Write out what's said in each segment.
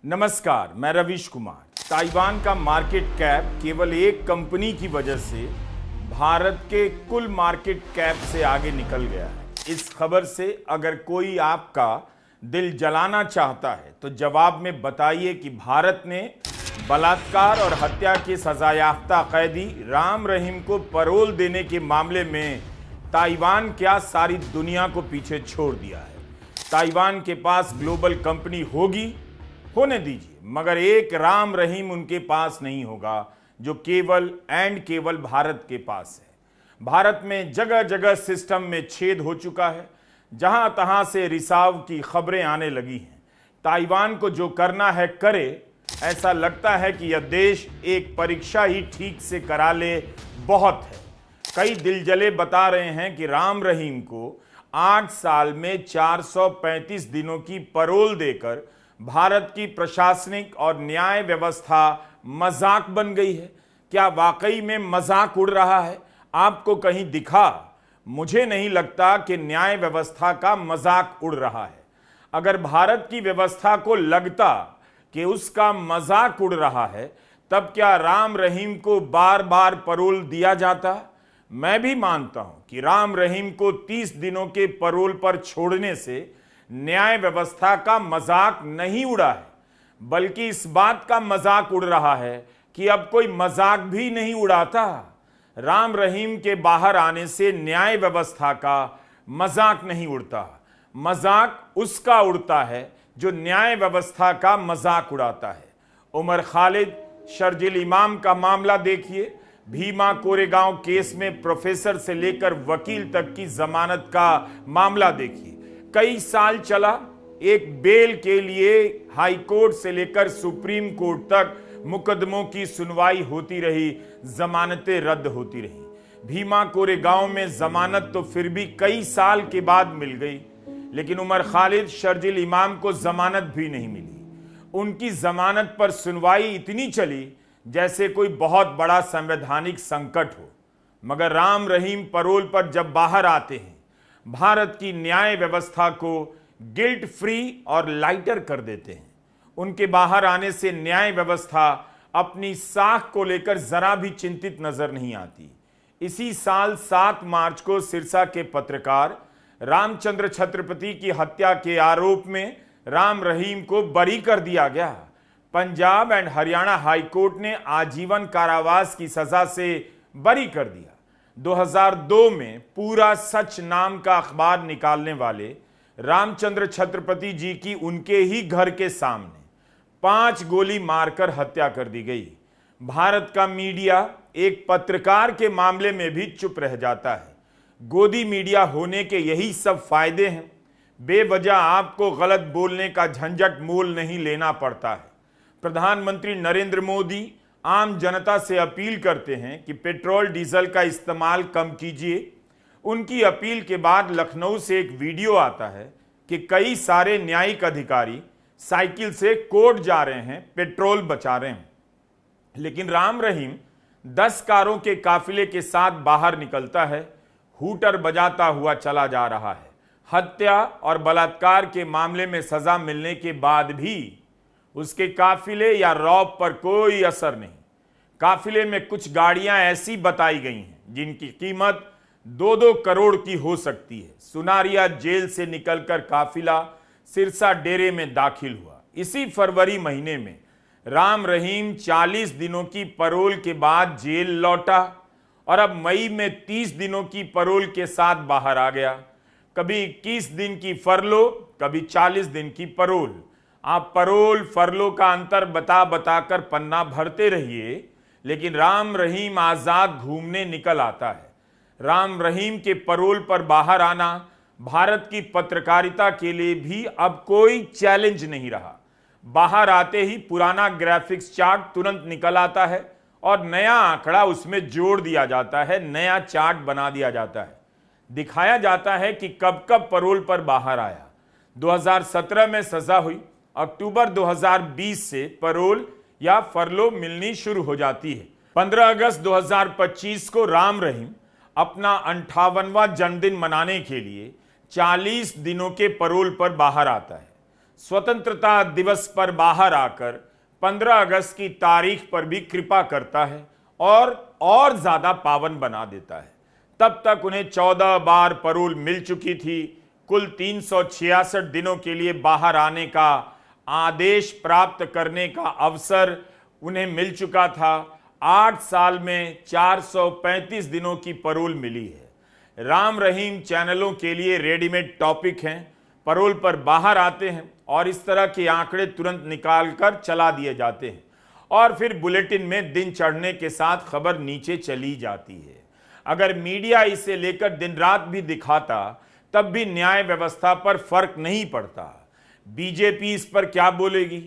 नमस्कार, मैं रवीश कुमार। ताइवान का मार्केट कैप केवल एक कंपनी की वजह से भारत के कुल मार्केट कैप से आगे निकल गया है। इस खबर से अगर कोई आपका दिल जलाना चाहता है तो जवाब में बताइए कि भारत ने बलात्कार और हत्या के सजायाफ्ता कैदी राम रहीम को पैरोल देने के मामले में ताइवान क्या सारी दुनिया को पीछे छोड़ दिया है। ताइवान के पास ग्लोबल कंपनी होगी, होने दीजिए, मगर एक राम रहीम उनके पास नहीं होगा जो केवल एंड केवल भारत के पास है। भारत में जगह जगह सिस्टम में छेद हो चुका है, जहां तहां से रिसाव की खबरें आने लगी हैं। ताइवान को जो करना है करे, ऐसा लगता है कि यह देश एक परीक्षा ही ठीक से करा ले बहुत है। कई दिलजले बता रहे हैं कि राम रहीम को 8 साल में 435 दिनों की पैरोल देकर भारत की प्रशासनिक और न्याय व्यवस्था मजाक बन गई है। क्या वाकई में मजाक उड़ रहा है? आपको कहीं दिखा? मुझे नहीं लगता कि न्याय व्यवस्था का मजाक उड़ रहा है। अगर भारत की व्यवस्था को लगता कि उसका मजाक उड़ रहा है, तब क्या राम रहीम को बार बार पैरोल दिया जाता? मैं भी मानता हूं कि राम रहीम को 30 दिनों के पैरोल पर छोड़ने से न्याय व्यवस्था का मजाक नहीं उड़ा है, बल्कि इस बात का मजाक उड़ रहा है कि अब कोई मजाक भी नहीं उड़ाता। राम रहीम के बाहर आने से न्याय व्यवस्था का मजाक नहीं उड़ता, मजाक उसका उड़ता है जो न्याय व्यवस्था का मजाक उड़ाता है। उमर खालिद, शर्जिल इमाम का मामला देखिए। भीमा कोरेगांव केस में प्रोफेसर से लेकर वकील तक की जमानत का मामला देखिए। कई साल चला। एक बेल के लिए हाई कोर्ट से लेकर सुप्रीम कोर्ट तक मुकदमों की सुनवाई होती रही, जमानतें रद्द होती रही। भीमा कोरेगांव में जमानत तो फिर भी कई साल के बाद मिल गई, लेकिन उमर खालिद, शर्जिल इमाम को जमानत भी नहीं मिली। उनकी जमानत पर सुनवाई इतनी चली जैसे कोई बहुत बड़ा संवैधानिक संकट हो। मगर राम रहीम पैरोल पर जब बाहर आते हैं, भारत की न्याय व्यवस्था को गिल्ट फ्री और लाइटर कर देते हैं। उनके बाहर आने से न्याय व्यवस्था अपनी साख को लेकर जरा भी चिंतित नजर नहीं आती। इसी साल 7 मार्च को सिरसा के पत्रकार रामचंद्र छत्रपति की हत्या के आरोप में राम रहीम को बरी कर दिया गया। Punjab and Haryana high court ने आजीवन कारावास की सजा से बरी कर दिया। 2002 में पूरा सच नाम का अखबार निकालने वाले रामचंद्र छत्रपति जी की उनके ही घर के सामने 5 गोली मारकर हत्या कर दी गई। भारत का मीडिया एक पत्रकार के मामले में भी चुप रह जाता है। गोदी मीडिया होने के यही सब फायदे हैं। बेवजह आपको गलत बोलने का झंझट मोल नहीं लेना पड़ता है। प्रधानमंत्री नरेंद्र मोदी आम जनता से अपील करते हैं कि पेट्रोल डीजल का इस्तेमाल कम कीजिए। उनकी अपील के बाद लखनऊ से एक वीडियो आता है कि कई सारे न्यायिक अधिकारी साइकिल से कोर्ट जा रहे हैं, पेट्रोल बचा रहे हैं। लेकिन राम रहीम 10 कारों के काफिले के साथ बाहर निकलता है, हूटर बजाता हुआ चला जा रहा है। हत्या और बलात्कार के मामले में सजा मिलने के बाद भी उसके काफिले या रौब पर कोई असर नहीं। काफिले में कुछ गाड़ियां ऐसी बताई गई हैं जिनकी कीमत 2-2 करोड़ की हो सकती है। सुनारिया जेल से निकलकर काफिला सिरसा डेरे में दाखिल हुआ। इसी फरवरी महीने में राम रहीम 40 दिनों की पैरोल के बाद जेल लौटा और अब मई में 30 दिनों की पैरोल के साथ बाहर आ गया। कभी 21 दिन की फरलो, कभी 40 दिन की पैरोल। आप पैरोल फरलो का अंतर बता बताकर पन्ना भरते रहिए, लेकिन राम रहीम आजाद घूमने निकल आता है। राम रहीम के पैरोल पर बाहर आना भारत की पत्रकारिता के लिए भी अब कोई चैलेंज नहीं रहा। बाहर आते ही पुराना ग्राफिक्स चार्ट तुरंत निकल आता है और नया आंकड़ा उसमें जोड़ दिया जाता है, नया चार्ट बना दिया जाता है। दिखाया जाता है कि कब कब पैरोल पर बाहर आया। 2017 में सजा हुई, अक्टूबर 2020 से पैरोल या फरलो मिलनी शुरू हो जाती है। 15 अगस्त 2025 को राम रहीम अपना 58वां जन्मदिन मनाने के लिए 40 दिनों के पैरोल पर बाहर आता है। स्वतंत्रता दिवस पर बाहर आकर 15 अगस्त की तारीख पर भी कृपा करता है और ज्यादा पावन बना देता है। तब तक उन्हें 14 बार परोल मिल चुकी थी। कुल 366 दिनों के लिए बाहर आने का आदेश प्राप्त करने का अवसर उन्हें मिल चुका था। 8 साल में 435 दिनों की परोल मिली है। राम रहीम चैनलों के लिए रेडीमेड टॉपिक हैं। परोल पर बाहर आते हैं और इस तरह के आंकड़े तुरंत निकालकर चला दिए जाते हैं और फिर बुलेटिन में दिन चढ़ने के साथ खबर नीचे चली जाती है। अगर मीडिया इसे लेकर दिन रात भी दिखाता तब भी न्याय व्यवस्था पर फर्क नहीं पड़ता। बीजेपी इस पर क्या बोलेगी?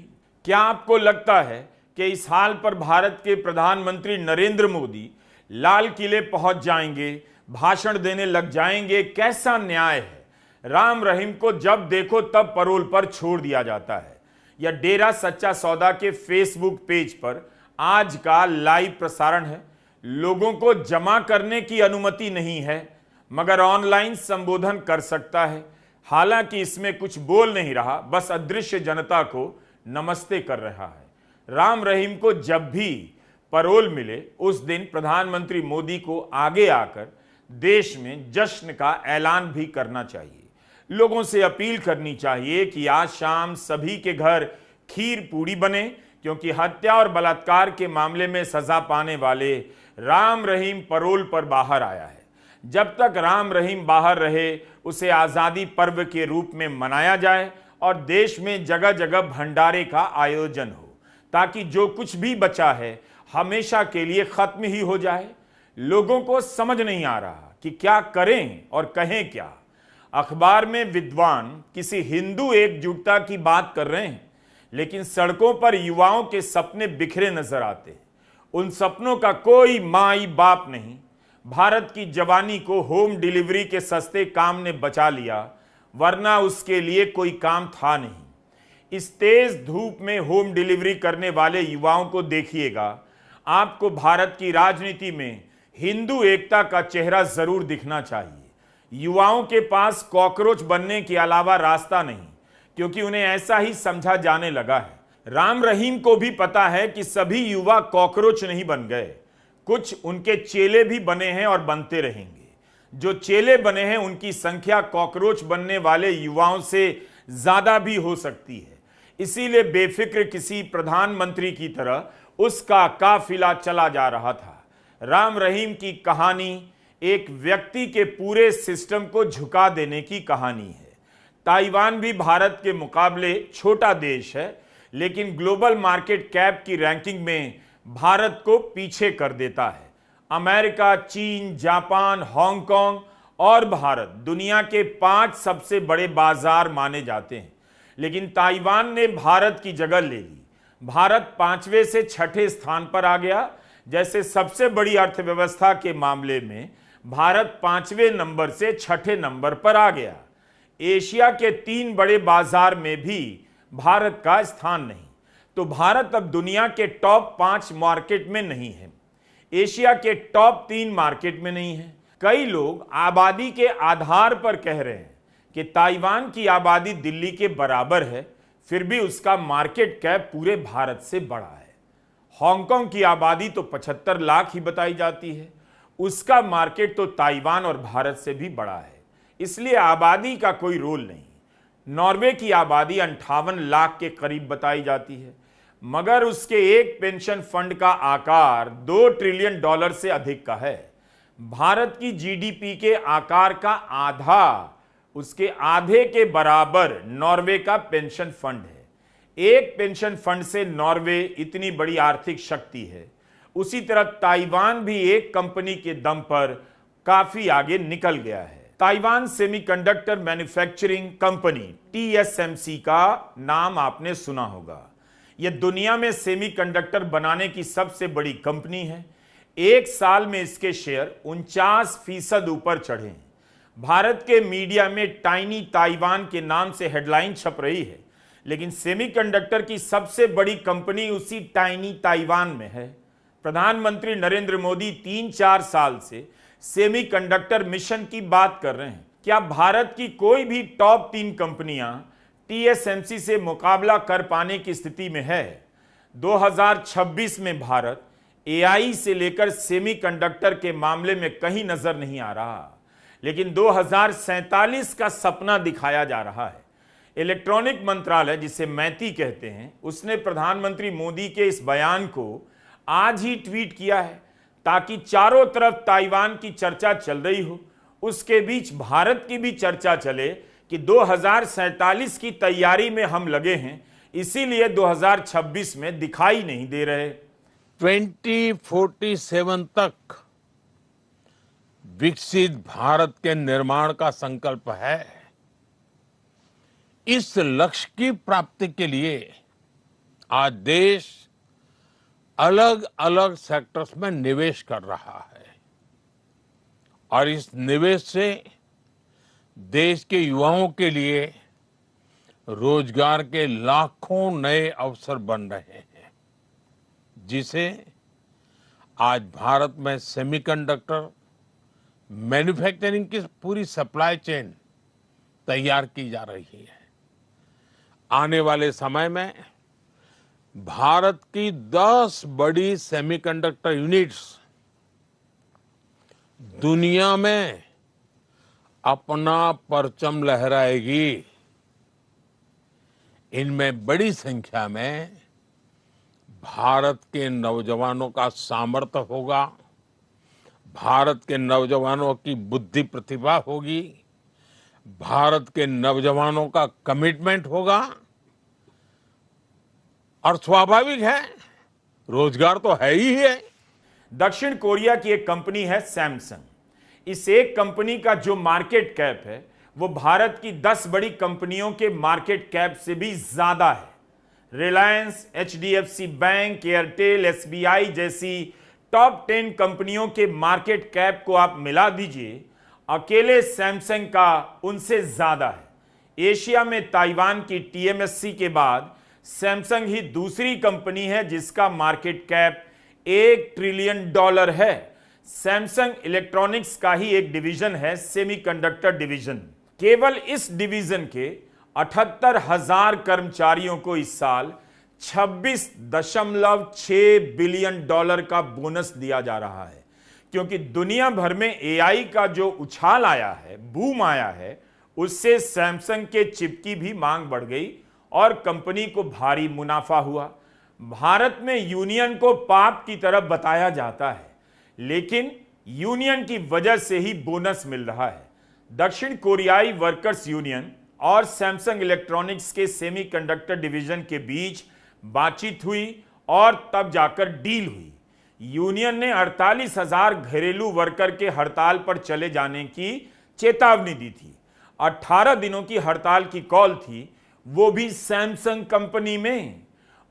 क्या आपको लगता है कि इस हाल पर भारत के प्रधानमंत्री नरेंद्र मोदी लाल किले पहुंच जाएंगे, भाषण देने लग जाएंगे? कैसा न्याय है? राम रहीम को जब देखो तब परोल पर छोड़ दिया जाता है। यह डेरा सच्चा सौदा के फेसबुक पेज पर आज का लाइव प्रसारण है। लोगों को जमा करने की अनुमति नहीं है मगर ऑनलाइन संबोधन कर सकता है। हालांकि इसमें कुछ बोल नहीं रहा, बस अदृश्य जनता को नमस्ते कर रहा है। राम रहीम को जब भी परोल मिले उस दिन प्रधानमंत्री मोदी को आगे आकर देश में जश्न का ऐलान भी करना चाहिए। लोगों से अपील करनी चाहिए कि आज शाम सभी के घर खीर पूड़ी बने, क्योंकि हत्या और बलात्कार के मामले में सजा पाने वाले राम रहीम परोल पर बाहर आया है। जब तक राम रहीम बाहर रहे उसे आज़ादी पर्व के रूप में मनाया जाए और देश में जगह जगह भंडारे का आयोजन हो, ताकि जो कुछ भी बचा है हमेशा के लिए खत्म ही हो जाए। लोगों को समझ नहीं आ रहा कि क्या करें और कहें क्या। अखबार में विद्वान किसी हिंदू एकजुटता की बात कर रहे हैं, लेकिन सड़कों पर युवाओं के सपने बिखरे नजर आते हैं। उन सपनों का कोई माई बाप नहीं। भारत की जवानी को होम डिलीवरी के सस्ते काम ने बचा लिया, वरना उसके लिए कोई काम था नहीं। इस तेज धूप में होम डिलीवरी करने वाले युवाओं को देखिएगा। आपको भारत की राजनीति में हिंदू एकता का चेहरा जरूर दिखना चाहिए। युवाओं के पास कॉकरोच बनने के अलावा रास्ता नहीं, क्योंकि उन्हें ऐसा ही समझा जाने लगा है। राम रहीम को भी पता है कि सभी युवा कॉकरोच नहीं बन गए, कुछ उनके चेले भी बने हैं और बनते रहेंगे। जो चेले बने हैं उनकी संख्या कॉकरोच बनने वाले युवाओं से ज्यादा भी हो सकती है। इसीलिए बेफिक्र किसी प्रधानमंत्री की तरह उसका काफिला चला जा रहा था। राम रहीम की कहानी एक व्यक्ति के पूरे सिस्टम को झुका देने की कहानी है। ताइवान भी भारत के मुकाबले छोटा देश है, लेकिन ग्लोबल मार्केट कैप की रैंकिंग में भारत को पीछे कर देता है। अमेरिका, चीन, जापान, हांगकांग और भारत दुनिया के 5 सबसे बड़े बाजार माने जाते हैं, लेकिन ताइवान ने भारत की जगह ले ली। भारत 5वें से 6ठे स्थान पर आ गया। जैसे सबसे बड़ी अर्थव्यवस्था के मामले में भारत 5वें नंबर से 6ठे नंबर पर आ गया। एशिया के 3 बड़े बाजार में भी भारत का स्थान नहीं, तो भारत अब दुनिया के टॉप 5 मार्केट में नहीं है, एशिया के टॉप 3 मार्केट में नहीं है। कई लोग आबादी के आधार पर कह रहे हैं कि ताइवान की आबादी दिल्ली के बराबर है, फिर भी उसका मार्केट कैप पूरे भारत से बड़ा है। हांगकांग की आबादी तो 75 लाख ही बताई जाती है, उसका मार्केट तो ताइवान और भारत से भी बड़ा है, इसलिए आबादी का कोई रोल नहीं। नॉर्वे की आबादी 58 लाख के करीब बताई जाती है, मगर उसके एक पेंशन फंड का आकार $2 ट्रिलियन से अधिक का है। भारत की जीडीपी के आकार का आधा, उसके आधे के बराबर नॉर्वे का पेंशन फंड है। एक पेंशन फंड से नॉर्वे इतनी बड़ी आर्थिक शक्ति है। उसी तरह ताइवान भी एक कंपनी के दम पर काफी आगे निकल गया है। Taiwan semiconductor manufacturing company TSMC का नाम आपने सुना होगा। यह दुनिया में सेमीकंडक्टर बनाने की सबसे बड़ी कंपनी है। एक साल में इसके शेयर 49% ऊपर चढ़े हैं। भारत के मीडिया में टाइनी ताइवान के नाम से हेडलाइन छप रही है, लेकिन सेमीकंडक्टर की सबसे बड़ी कंपनी उसी टाइनी ताइवान में है। प्रधानमंत्री नरेंद्र मोदी 3-4 साल से सेमीकंडक्टर मिशन की बात कर रहे हैं। क्या भारत की कोई भी टॉप 3 कंपनियां टीएसएमसी से मुकाबला कर पाने की स्थिति में है। 2026 में भारत एआई से लेकर सेमीकंडक्टर के मामले में कहीं नजर नहीं आ रहा, लेकिन 2047 का सपना दिखाया जा रहा है। इलेक्ट्रॉनिक मंत्रालय, जिसे मैती कहते हैं, उसने प्रधानमंत्री मोदी के इस बयान को आज ही ट्वीट किया है ताकि चारों तरफ ताइवान की चर्चा चल रही हो, उसके बीच भारत की भी चर्चा चले कि 2047 की तैयारी में हम लगे हैं, इसीलिए 2026 में दिखाई नहीं दे रहे। 2047 तक विकसित भारत के निर्माण का संकल्प है। इस लक्ष्य की प्राप्ति के लिए आज देश अलग अलग सेक्टर्स में निवेश कर रहा है और इस निवेश से देश के युवाओं के लिए रोजगार के लाखों नए अवसर बन रहे हैं, जिसे आज भारत में सेमीकंडक्टर मैन्युफैक्चरिंग की पूरी सप्लाई चेन तैयार की जा रही है। आने वाले समय में भारत की 10 बड़ी सेमीकंडक्टर यूनिट्स दुनिया में अपना परचम लहराएगी। इनमें बड़ी संख्या में भारत के नौजवानों का सामर्थ्य होगा, भारत के नौजवानों की बुद्धि प्रतिभा होगी, भारत के नौजवानों का कमिटमेंट होगा और स्वाभाविक है रोजगार तो है ही है। दक्षिण कोरिया की एक कंपनी है सैमसंग। इस एक कंपनी का जो मार्केट कैप है वो भारत की 10 बड़ी कंपनियों के मार्केट कैप से भी ज्यादा है। Reliance, HDFC bank, Airtel, SBI जैसी टॉप 10 कंपनियों के मार्केट कैप को आप मिला दीजिए, अकेले सैमसंग का उनसे ज्यादा है। एशिया में ताइवान की टीएमएससी के बाद सैमसंग ही दूसरी कंपनी है जिसका मार्केट कैप $1 ट्रिलियन है। सैमसंग इलेक्ट्रॉनिक्स का ही एक डिवीजन है, सेमीकंडक्टर डिवीजन। केवल इस डिवीजन के 78,000 कर्मचारियों को इस साल $26.6 बिलियन का बोनस दिया जा रहा है, क्योंकि दुनिया भर में एआई का जो उछाल आया है, बूम आया है, उससे सैमसंग के चिप की भी मांग बढ़ गई और कंपनी को भारी मुनाफा हुआ। भारत में यूनियन को पाप की तरफ बताया जाता है, लेकिन यूनियन की वजह से ही बोनस मिल रहा है। दक्षिण कोरियाई वर्कर्स यूनियन और सैमसंग इलेक्ट्रॉनिक्स के सेमीकंडक्टर डिवीजन के बीच बातचीत हुई और तब जाकर डील हुई। यूनियन ने 48,000 घरेलू वर्कर के हड़ताल पर चले जाने की चेतावनी दी थी। 18 दिनों की हड़ताल की कॉल थी, वो भी सैमसंग कंपनी में।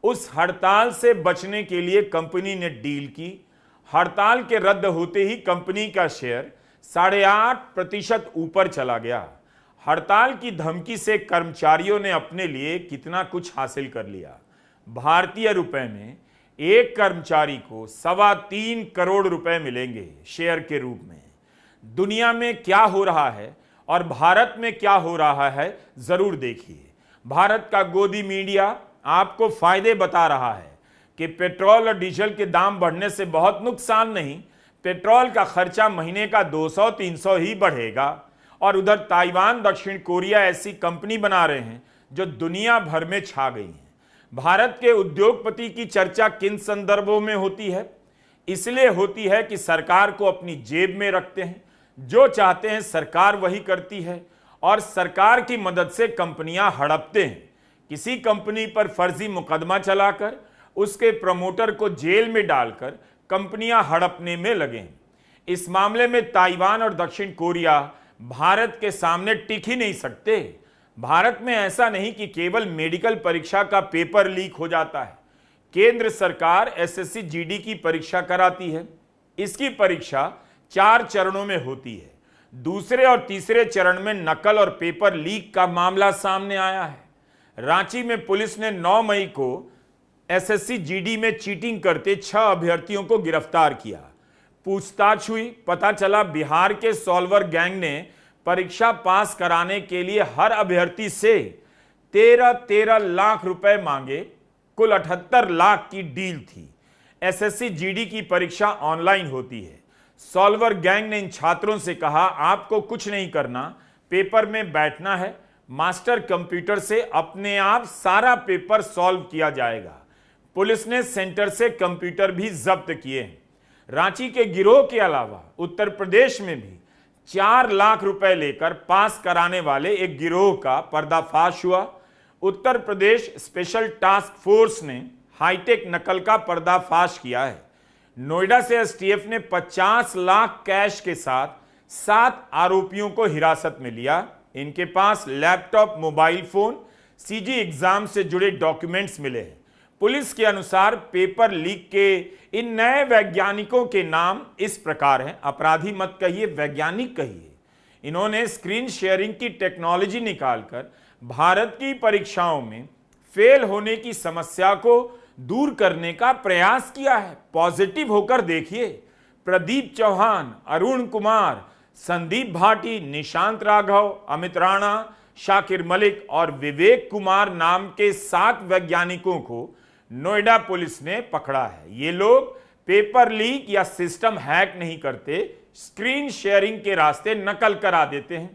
उस हड़ताल से बचने के लिए कंपनी ने डील की। हड़ताल के रद्द होते ही कंपनी का शेयर 8.5% ऊपर चला गया। हड़ताल की धमकी से कर्मचारियों ने अपने लिए कितना कुछ हासिल कर लिया। भारतीय रुपए में एक कर्मचारी को 3.25 करोड़ रुपए मिलेंगे शेयर के रूप में। दुनिया में क्या हो रहा है और भारत में क्या हो रहा है, जरूर देखिए। भारत का गोदी मीडिया आपको फायदे बता रहा है कि पेट्रोल और डीजल के दाम बढ़ने से बहुत नुकसान नहीं, पेट्रोल का खर्चा महीने का 200-300 ही बढ़ेगा। और उधर ताइवान, दक्षिण कोरिया ऐसी कंपनी बना रहे हैं जो दुनिया भर में छा गई हैं। भारत के उद्योगपति की चर्चा किन संदर्भों में होती है? इसलिए होती है कि सरकार को अपनी जेब में रखते हैं, जो चाहते हैं सरकार वही करती है और सरकार की मदद से कंपनियां हड़पते हैं। किसी कंपनी पर फर्जी मुकदमा चलाकर उसके प्रमोटर को जेल में डालकर कंपनियां हड़पने में लगे। इस मामले में ताइवान और दक्षिण कोरिया भारत के सामने टिक ही नहीं सकते। भारत में ऐसा नहीं कि केवल मेडिकल परीक्षा का पेपर लीक हो जाता है। केंद्र सरकार एसएससी जीडी की परीक्षा कराती है। इसकी परीक्षा 4 चरणों में होती है। दूसरे और तीसरे चरण में नकल और पेपर लीक का मामला सामने आया है। रांची में पुलिस ने 9 मई को एसएससी जीडी में चीटिंग करते 6 अभ्यर्थियों को गिरफ्तार किया। पूछताछ हुई, पता चला बिहार के सॉल्वर गैंग ने परीक्षा पास कराने के लिए हर अभ्यर्थी से 13 लाख रुपए मांगे। कुल 78 लाख की डील थी। एसएससी जीडी की परीक्षा ऑनलाइन होती है। सॉल्वर गैंग ने इन छात्रों से कहा, आपको कुछ नहीं करना, पेपर में बैठना है, मास्टर कंप्यूटर से अपने आप सारा पेपर सॉल्व किया जाएगा। पुलिस ने सेंटर से कंप्यूटर भी जब्त किए हैं। रांची के गिरोह के अलावा उत्तर प्रदेश में भी 4 लाख रुपए लेकर पास कराने वाले एक गिरोह का पर्दाफाश हुआ। Uttar Pradesh special task force ने हाईटेक नकल का पर्दाफाश किया है। नोएडा से एसटीएफ ने 50 लाख कैश के साथ 7 आरोपियों को हिरासत में लिया। इनके पास laptop, mobile phone, CG exam से जुड़े डॉक्यूमेंट्स मिले हैं। पुलिस के अनुसार पेपर लीक के इन नए वैज्ञानिकों के नाम इस प्रकार हैं, अपराधी मत कहिए, वैज्ञानिक कहिए। इन्होंने स्क्रीन शेयरिंग की टेक्नोलॉजी निकालकर भारत की परीक्षाओं में फेल होने की समस्या को दूर करने का प्रयास किया है। पॉजिटिव होकर देखिए। प्रदीप चौहान, अरुण कुमार, संदीप भाटी, निशांत राघव, अमित राणा, शाकिर मलिक और विवेक कुमार नाम के 7 वैज्ञानिकों को नोएडा पुलिस ने पकड़ा है। ये लोग पेपर लीक या सिस्टम हैक नहीं करते, स्क्रीन शेयरिंग के रास्ते नकल करा देते हैं।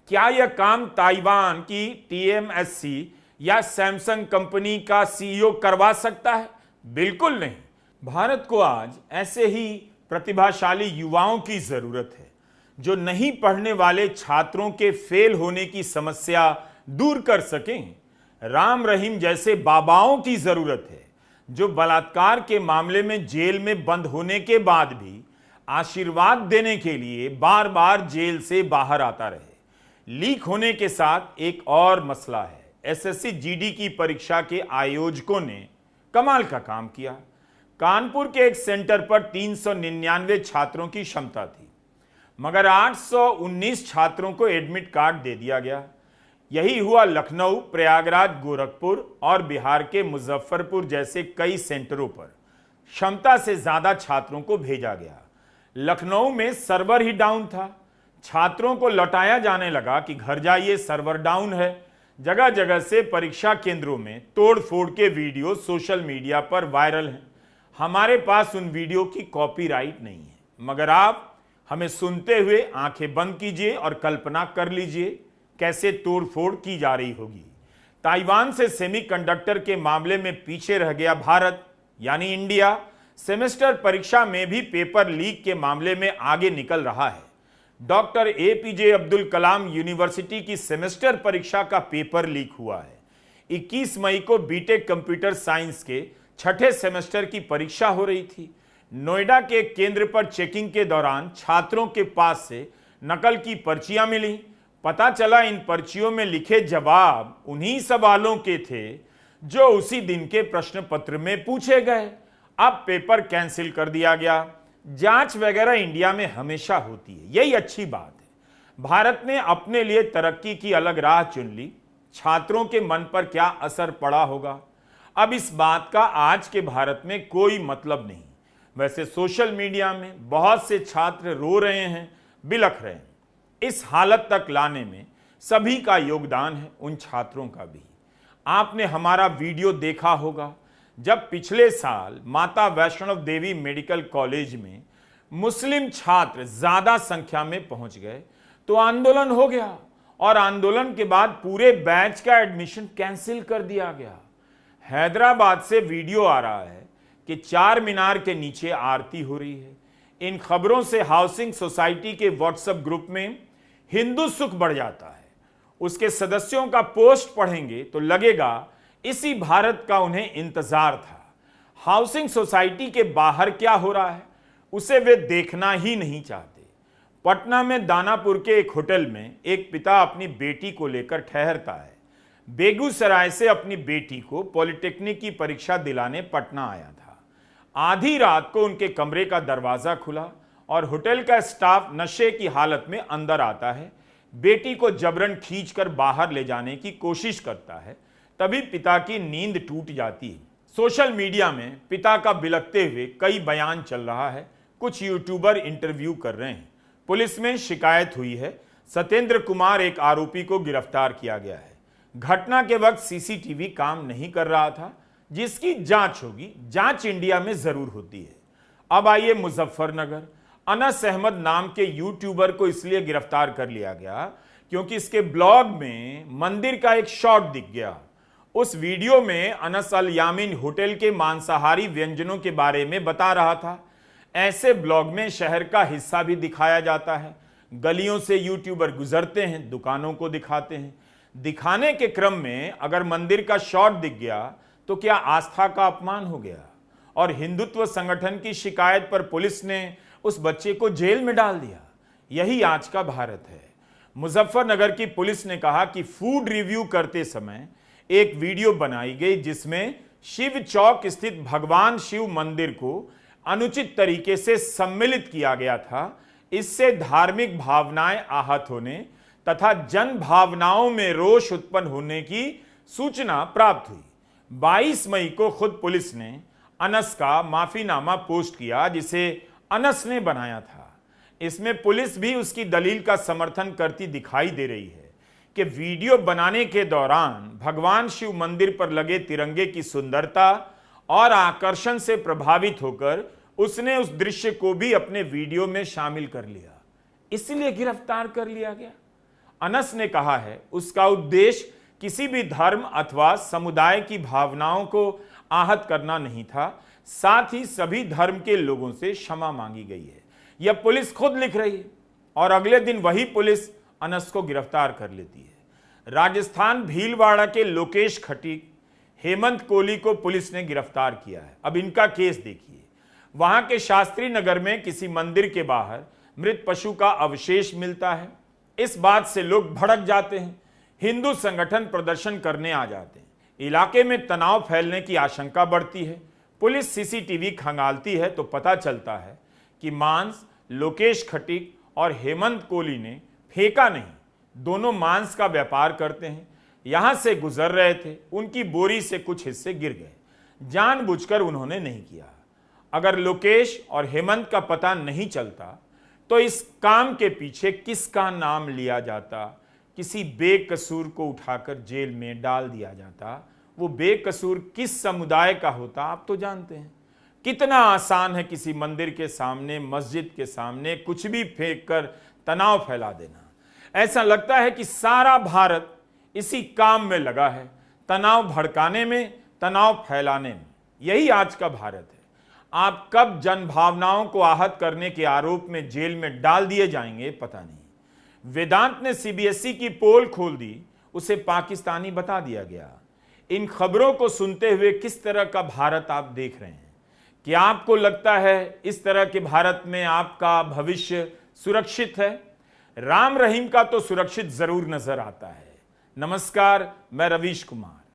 क्या यह काम ताइवान की टीएमएससी या सैमसंग कंपनी का सीईओ करवा सकता है? बिल्कुल नहीं। भारत को आज ऐसे ही प्रतिभाशाली युवाओं की जरूरत है जो नहीं पढ़ने वाले छात्रों के फेल होने की समस्या दूर कर सकें। राम रहीम जैसे बाबाओं की जरूरत है जो बलात्कार के मामले में जेल में बंद होने के बाद भी आशीर्वाद देने के लिए बार बार जेल से बाहर आता रहे। लीक होने के साथ एक और मसला है। एसएससी जीडी की परीक्षा के आयोजकों ने कमाल का काम किया। कानपुर के एक सेंटर पर 399 छात्रों की क्षमता थी, मगर 819 छात्रों को एडमिट कार्ड दे दिया गया। यही हुआ लखनऊ, प्रयागराज, गोरखपुर और बिहार के मुजफ्फरपुर जैसे कई सेंटरों पर क्षमता से ज्यादा छात्रों को भेजा गया। लखनऊ में सर्वर ही डाउन था। छात्रों को लौटाया जाने लगा कि घर जाइए, सर्वर डाउन है। जगह जगह से परीक्षा केंद्रों में तोड़फोड़ के वीडियो सोशल मीडिया पर वायरल हैं। हमारे पास उन वीडियो की कॉपीराइट नहीं है, मगर आप हमें सुनते हुए आंखें बंद कीजिए और कल्पना कर लीजिए कैसे तोड़फोड़ की जा रही होगी। ताइवान से सेमीकंडक्टर के मामले में पीछे रह गया भारत यानी इंडिया। सेमेस्टर परीक्षा में भी पेपर लीक के मामले में आगे निकल रहा है। Doctor APJ Abdul Kalam university की सेमेस्टर परीक्षा का पेपर लीक हुआ है। 21 मई को बीटेक कंप्यूटर साइंस के 6ठे सेमेस्टर की परीक्षा हो रही थी। नोएडा के केंद्र पर चेकिंग के दौरान छात्रों के पास से नकल की पर्चियां मिली। पता चला इन पर्चियों में लिखे जवाब उन्हीं सवालों के थे जो उसी दिन के प्रश्न पत्र में पूछे गए। अब पेपर कैंसिल कर दिया गया। जांच वगैरह इंडिया में हमेशा होती है, यही अच्छी बात है। भारत ने अपने लिए तरक्की की अलग राह चुन ली। छात्रों के मन पर क्या असर पड़ा होगा, अब इस बात का आज के भारत में कोई मतलब नहीं। वैसे सोशल मीडिया में बहुत से छात्र रो रहे हैं, बिलख रहे हैं। इस हालत तक लाने में सभी का योगदान है, उन छात्रों का भी। आपने हमारा वीडियो देखा होगा जब पिछले साल माता वैष्णव देवी मेडिकल कॉलेज में मुस्लिम छात्र ज्यादा संख्या में पहुंच गए तो आंदोलन हो गया और आंदोलन के बाद पूरे बैच का एडमिशन कैंसिल कर दिया गया। हैदराबाद से वीडियो आ रहा है कि चार मीनार के नीचे आरती हो रही है। इन खबरों से हाउसिंग सोसाइटी के व्हाट्सएप ग्रुप में हिंदू सुख बढ़ जाता है। उसके सदस्यों का पोस्ट पढ़ेंगे तो लगेगा इसी भारत का उन्हें इंतजार था। हाउसिंग सोसाइटी के बाहर क्या हो रहा है उसे वे देखना ही नहीं चाहते। पटना में दानापुर के एक होटल में एक पिता अपनी बेटी को लेकर ठहरता है। बेगूसराय से अपनी बेटी को पॉलिटेक्निक की परीक्षा दिलाने पटना आया था। आधी रात को उनके कमरे का दरवाजा खुला और होटल का स्टाफ नशे की हालत में अंदर आता है। बेटी को जबरन खींचकर बाहर ले जाने की कोशिश करता है। तभी पिता की नींद टूट जाती है। सोशल मीडिया में पिता का बिलखते हुए कई बयान चल रहा है। कुछ यूट्यूबर इंटरव्यू कर रहे हैं। पुलिस में शिकायत हुई है। सत्येंद्र कुमार एक आरोपी को गिरफ्तार किया गया है। घटना के वक्त सीसीटीवी काम नहीं कर रहा था, जिसकी जांच होगी। जांच इंडिया में जरूर होती है। अब आइए मुजफ्फरनगर। अनस अहमद नाम के यूट्यूबर को इसलिए गिरफ्तार कर लिया गया क्योंकि इसके ब्लॉग में मंदिर का एक शॉट दिख गया। उस वीडियो में अनस अल यामीन होटल के मांसाहारी व्यंजनों के बारे में बता रहा था। ऐसे ब्लॉग में शहर का हिस्सा भी दिखाया जाता है। गलियों से यूट्यूबर गुजरते हैं, दुकानों को दिखाते हैं। दिखाने के क्रम में अगर मंदिर का शॉट दिख गया तो क्या आस्था का अपमान हो गया? और हिंदुत्व संगठन की शिकायत पर पुलिस ने उस बच्चे को जेल में डाल दिया। यही आज का भारत है। मुजफ्फरनगर की पुलिस ने कहा कि फूड रिव्यू करते समय एक वीडियो बनाई गई जिसमें शिव चौक स्थित भगवान शिव मंदिर को अनुचित तरीके से सम्मिलित किया गया था। इससे धार्मिक भावनाएं आहत होने तथा जन भावनाओं में रोष उत्पन्न होने की सूचना प्राप्त हुई। 22 मई को खुद पुलिस ने अनस का माफीनामा पोस्ट किया, जिसे अनस ने बनाया था। इसमें पुलिस भी उसकी दलील का समर्थन करती दिखाई दे रही है कि वीडियो बनाने के दौरान भगवान शिव मंदिर पर लगे तिरंगे की सुंदरता और आकर्षण से प्रभावित होकर उसने उस दृश्य को भी अपने वीडियो में शामिल कर लिया, इसलिए गिरफ्तार कर लिया गया। अनस ने कहा है उसका उद्देश्य किसी भी धर्म अथवा समुदाय की भावनाओं को आहत करना नहीं था। साथ ही सभी धर्म के लोगों से क्षमा मांगी गई है। यह पुलिस खुद लिख रही है और अगले दिन वही पुलिस अनस को गिरफ्तार कर लेती है। राजस्थान भीलवाड़ा के लोकेश खटीक, हेमंत कोहली को पुलिस ने गिरफ्तार किया है। अब इनका केस देखिए। वहां के शास्त्री नगर में किसी मंदिर के बाहर मृत पशु का अवशेष मिलता है। इस बात से लोग भड़क जाते हैं। हिंदू संगठन प्रदर्शन करने आ जाते हैं। इलाके में तनाव फैलने की आशंका बढ़ती है। पुलिस सीसीटीवी खंगालती है तो पता चलता है कि मांस लोकेश खटीक और हेमंत कोहली ने फेंका नहीं, दोनों मांस का व्यापार करते हैं। यहां से गुजर रहे थे, उनकी बोरी से कुछ हिस्से गिर गए। जानबूझकर उन्होंने नहीं किया। अगर लोकेश और हेमंत का पता नहीं चलता तो इस काम के पीछे किसका नाम लिया जाता? किसी बेकसूर को उठाकर जेल में डाल दिया जाता। वो बेकसूर किस समुदाय का होता आप तो जानते हैं। कितना आसान है किसी मंदिर के सामने, मस्जिद के सामने कुछ भी फेंक कर तनाव फैला देना। ऐसा लगता है कि सारा भारत इसी काम में लगा है, तनाव भड़काने में, तनाव फैलाने में। यही आज का भारत है। आप कब जन भावनाओं को आहत करने के आरोप में जेल में डाल दिए जाएंगे पता नहीं। वेदांत ने सीबीएसई की पोल खोल दी, उसे पाकिस्तानी बता दिया गया। इन खबरों को सुनते हुए किस तरह का भारत आप देख रहे हैं? क्या आपको लगता है इस तरह के भारत में आपका भविष्य सुरक्षित है? राम रहीम का तो सुरक्षित जरूर नजर आता है। नमस्कार, मैं रवीश कुमार।